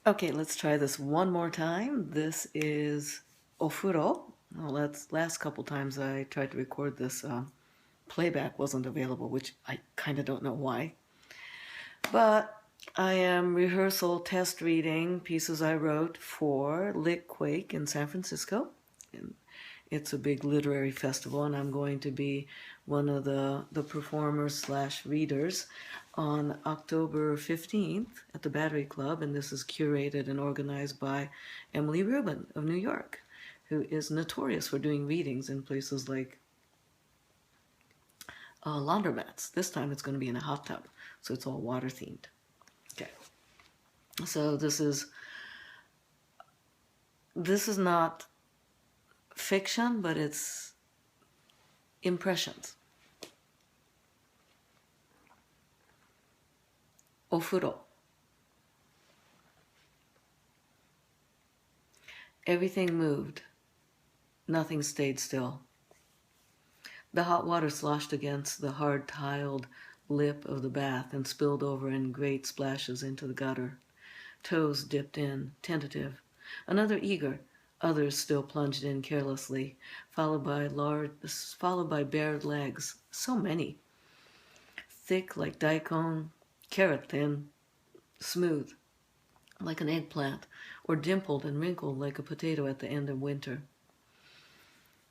Okay, let's try this one more time. This is Ofuro. Well, last couple times I tried to record this, playback wasn't available, which I kind of don't know why. But I am rehearsal test reading pieces I wrote for Lit Quake in San Francisco. And it's a big literary festival, and I'm going to be one of the performers slash readers on October 15th at the Battery Club, and this is curated and organized by Emily Rubin of New York, who is notorious for doing readings in places like laundromats. This time it's going to be in a hot tub, so it's all water themed. Okay, so this is not fiction, but it's impressions. Ofuro. Everything moved. Nothing stayed still. The hot water sloshed against the hard tiled lip of the bath and spilled over in great splashes into the gutter. Toes dipped in, tentative. Another eager. Others still plunged in carelessly, followed by bared legs. So many. Thick like daikon, carrot thin, smooth like an eggplant, or dimpled and wrinkled like a potato at the end of winter.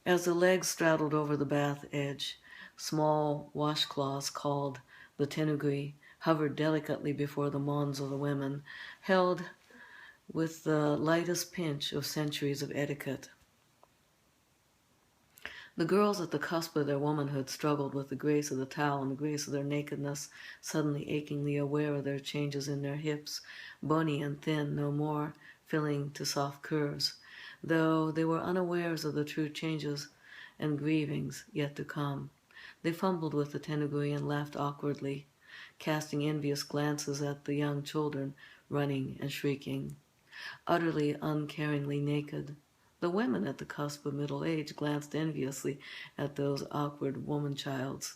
As the legs straddled over the bath edge, small washcloths called the tenugui hovered delicately before the mons of the women, held with the lightest pinch of centuries of etiquette. The girls at the cusp of their womanhood struggled with the grace of the towel and the grace of their nakedness, suddenly achingly aware of their changes in their hips, bony and thin no more, filling to soft curves, though they were unawares of the true changes and grievings yet to come. They fumbled with the tenugui and laughed awkwardly, casting envious glances at the young children running and shrieking, utterly uncaringly naked. The women at the cusp of middle age glanced enviously at those awkward woman-childs.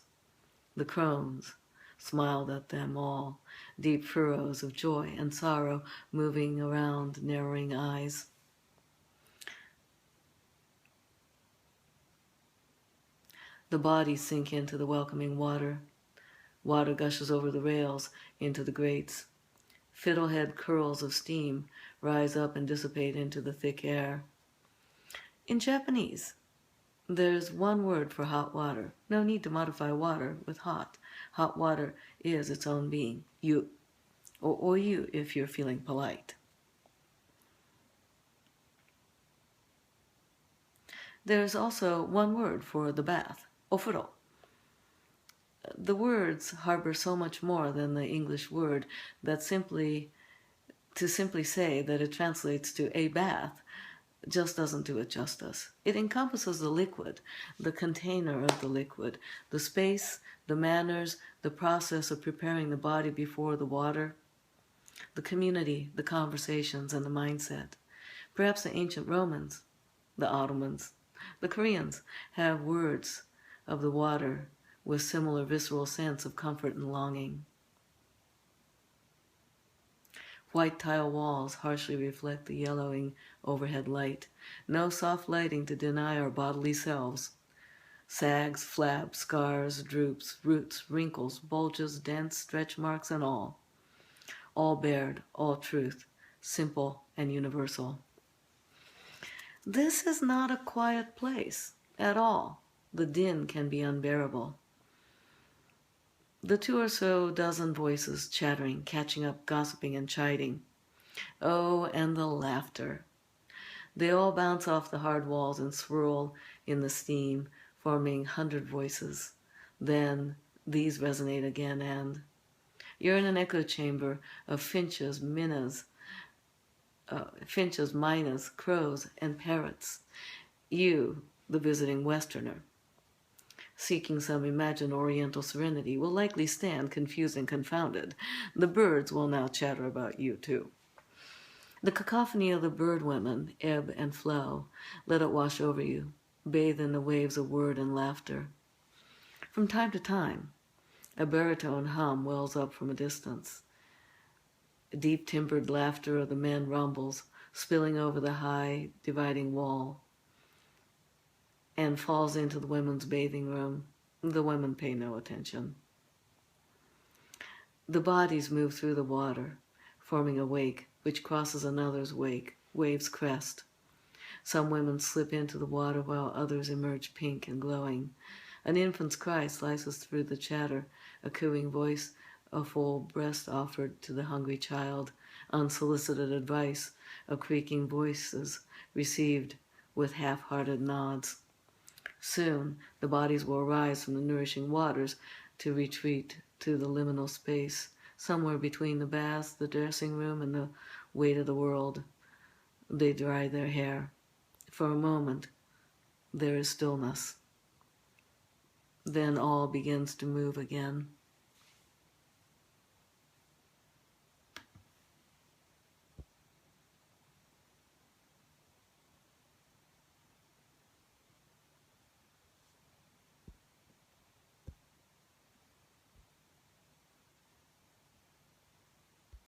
The crones smiled at them all, deep furrows of joy and sorrow moving around narrowing eyes. The bodies sink into the welcoming water. Water gushes over the rails into the grates. Fiddlehead curls of steam rise up and dissipate into the thick air. In Japanese, there's one word for hot water. No need to modify water with hot. Hot water is its own being. You. Or you if you're feeling polite. There's also one word for the bath. Ofuro. The words harbor so much more than the English word that simply say that it translates to a bath just doesn't do it justice. It encompasses the liquid, the container of the liquid, the space, the manners, the process of preparing the body before the water, the community, the conversations, and the mindset. Perhaps the ancient Romans, the Ottomans, the Koreans have words of the water with similar visceral sense of comfort and longing. White tile walls harshly reflect the yellowing overhead light. No soft lighting to deny our bodily selves. Sags, flabs, scars, droops, roots, wrinkles, bulges, dents, stretch marks, and all. All bared, all truth, simple and universal. This is not a quiet place at all. The din can be unbearable. The 2 or so dozen voices chattering, catching up, gossiping, and chiding. Oh, and the laughter. They all bounce off the hard walls and swirl in the steam, forming 100 voices. Then these resonate again, and you're in an echo chamber of finches, minnas, mynas, crows, and parrots. You, the visiting Westerner, seeking some imagined oriental serenity, will likely stand confused and confounded. The birds will now chatter about you, too. The cacophony of the bird women ebb and flow. Let it wash over you, bathe in the waves of word and laughter. From time to time, a baritone hum wells up from a distance. Deep timbered laughter of the men rumbles, spilling over the high dividing wall, and falls into the women's bathing room. The women pay no attention. The bodies move through the water, forming a wake, which crosses another's wake, waves crest. Some women slip into the water while others emerge pink and glowing. An infant's cry slices through the chatter, a cooing voice, a full breast offered to the hungry child, unsolicited advice, of creaking voices received with half-hearted nods. Soon the bodies will rise from the nourishing waters to retreat to the liminal space, somewhere between the baths, the dressing room, and the weight of the world. They dry their hair. For a moment, there is stillness. Then all begins to move again.